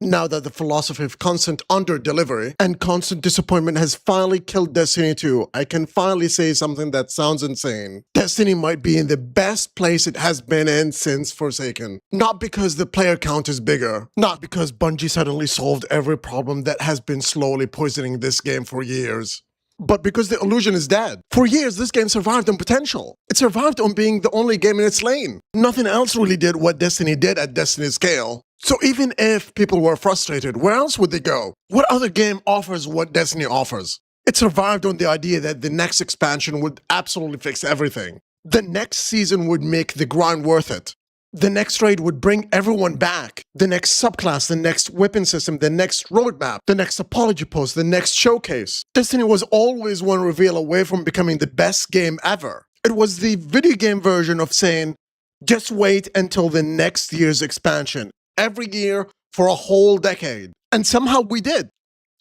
Now that the philosophy of constant under-delivery and constant disappointment has finally killed Destiny 2, I can finally say something that sounds insane. Destiny might be in the best place it has been in since Forsaken. Not because the player count is bigger, not because Bungie suddenly solved every problem that has been slowly poisoning this game for years, but because the illusion is dead. For years, this game survived on potential. It survived on being the only game in its lane. Nothing else really did what Destiny did at Destiny's scale. So even if people were frustrated, where else would they go? What other game offers what Destiny offers? It survived on the idea that the next expansion would absolutely fix everything. The next season would make the grind worth it. The next raid would bring everyone back. The next subclass, the next weapon system, the next roadmap, the next apology post, the next showcase. Destiny was always one reveal away from becoming the best game ever. It was the video game version of saying, just wait until the next year's expansion. Every year for a whole decade. And somehow we did.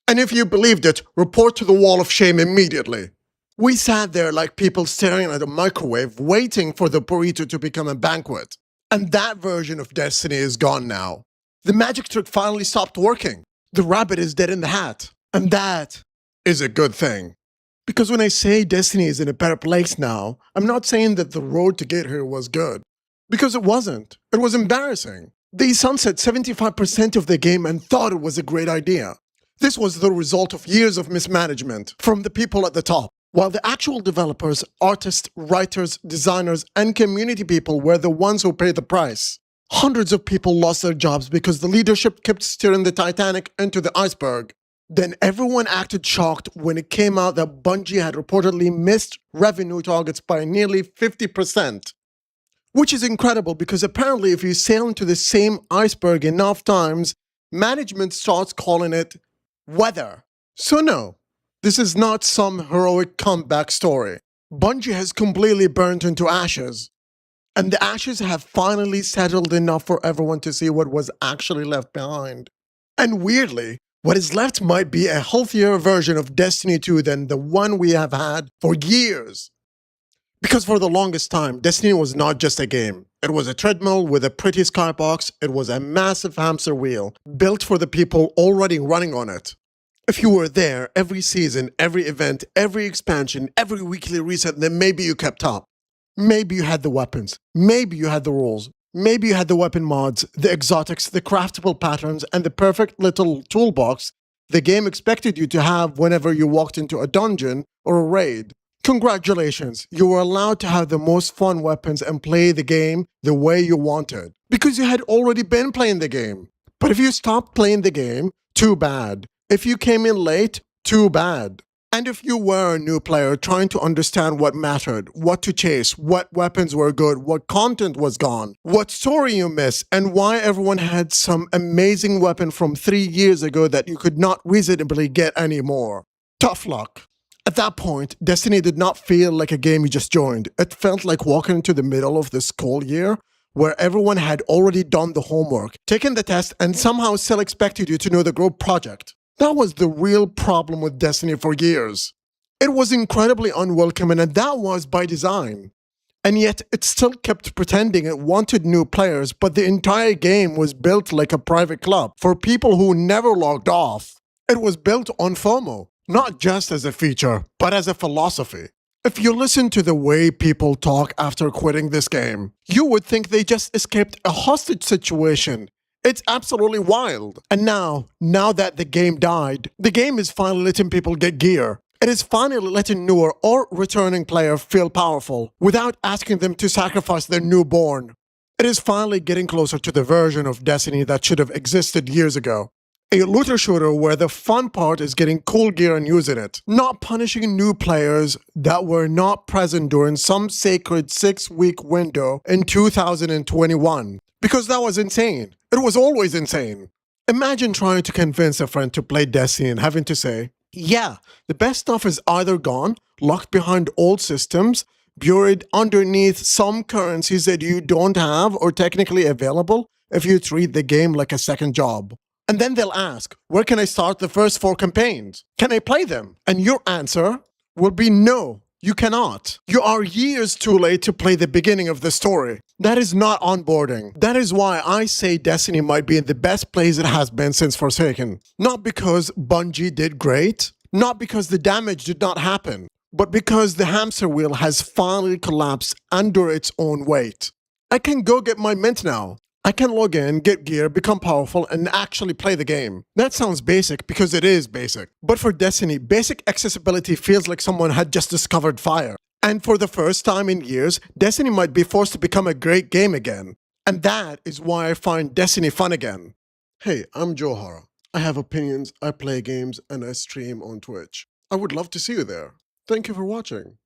And if you believed it, report to the wall of shame immediately. We sat there like people staring at a microwave, waiting for the burrito to become a banquet. And that version of Destiny is gone now. The magic trick finally stopped working. The rabbit is dead in the hat. And that is a good thing. Because when I say Destiny is in a better place now, I'm not saying that the road to get here was good. Because it wasn't. It was embarrassing. They sunset 75% of the game and thought it was a great idea. This was the result of years of mismanagement from the people at the top. While the actual developers, artists, writers, designers, and community people were the ones who paid the price. Hundreds of people lost their jobs because the leadership kept steering the Titanic into the iceberg. Then everyone acted shocked when it came out that Bungie had reportedly missed revenue targets by nearly 50%. Which is incredible because apparently if you sail into the same iceberg enough times, management starts calling it weather. So no. This is not some heroic comeback story. Bungie has completely burnt into ashes. And the ashes have finally settled enough for everyone to see what was actually left behind. And weirdly, what is left might be a healthier version of Destiny 2 than the one we have had for years. Because for the longest time, Destiny was not just a game. It was a treadmill with a pretty skybox. It was a massive hamster wheel built for the people already running on it. If you were there every season, every event, every expansion, every weekly reset, then maybe you kept up. Maybe you had the weapons. Maybe you had the rules. Maybe you had the weapon mods, the exotics, the craftable patterns, and the perfect little toolbox the game expected you to have whenever you walked into a dungeon or a raid. Congratulations, you were allowed to have the most fun weapons and play the game the way you wanted. Because you had already been playing the game. But if you stopped playing the game, too bad. If you came in late, too bad. And if you were a new player trying to understand what mattered, what to chase, what weapons were good, what content was gone, what story you missed, and why everyone had some amazing weapon from 3 years ago that you could not reasonably get anymore. Tough luck. At that point, Destiny did not feel like a game you just joined. It felt like walking into the middle of the school year where everyone had already done the homework, taken the test, and somehow still expected you to know the group project. That was the real problem with Destiny for years. It was incredibly unwelcoming, and that was by design. And yet, it still kept pretending it wanted new players, but the entire game was built like a private club for people who never logged off. It was built on FOMO, not just as a feature, but as a philosophy. If you listen to the way people talk after quitting this game, you would think they just escaped a hostage situation. It's absolutely wild. And now that the game died, the game is finally letting people get gear. It is finally letting newer or returning players feel powerful without asking them to sacrifice their newborn. It is finally getting closer to the version of Destiny that should have existed years ago. A looter shooter where the fun part is getting cool gear and using it, not punishing new players that were not present during some sacred 6-week window in 2021. Because that was insane. It was always insane. Imagine trying to convince a friend to play Destiny and having to say, yeah, the best stuff is either gone, locked behind old systems, buried underneath some currencies that you don't have or technically available if you treat the game like a second job. And then they'll ask, where can I start the first 4 campaigns? Can I play them? And your answer will be no. You cannot. You are years too late to play the beginning of the story. That is not onboarding. That is why I say Destiny might be in the best place it has been since Forsaken. Not because Bungie did great, not because the damage did not happen, but because the hamster wheel has finally collapsed under its own weight. I can go get my mint now. I can log in, get gear, become powerful, and actually play the game. That sounds basic because it is basic. But for Destiny, basic accessibility feels like someone had just discovered fire. And for the first time in years, Destiny might be forced to become a great game again. And that is why I find Destiny fun again. Hey, I'm Johara. I have opinions, I play games, and I stream on Twitch. I would love to see you there. Thank you for watching.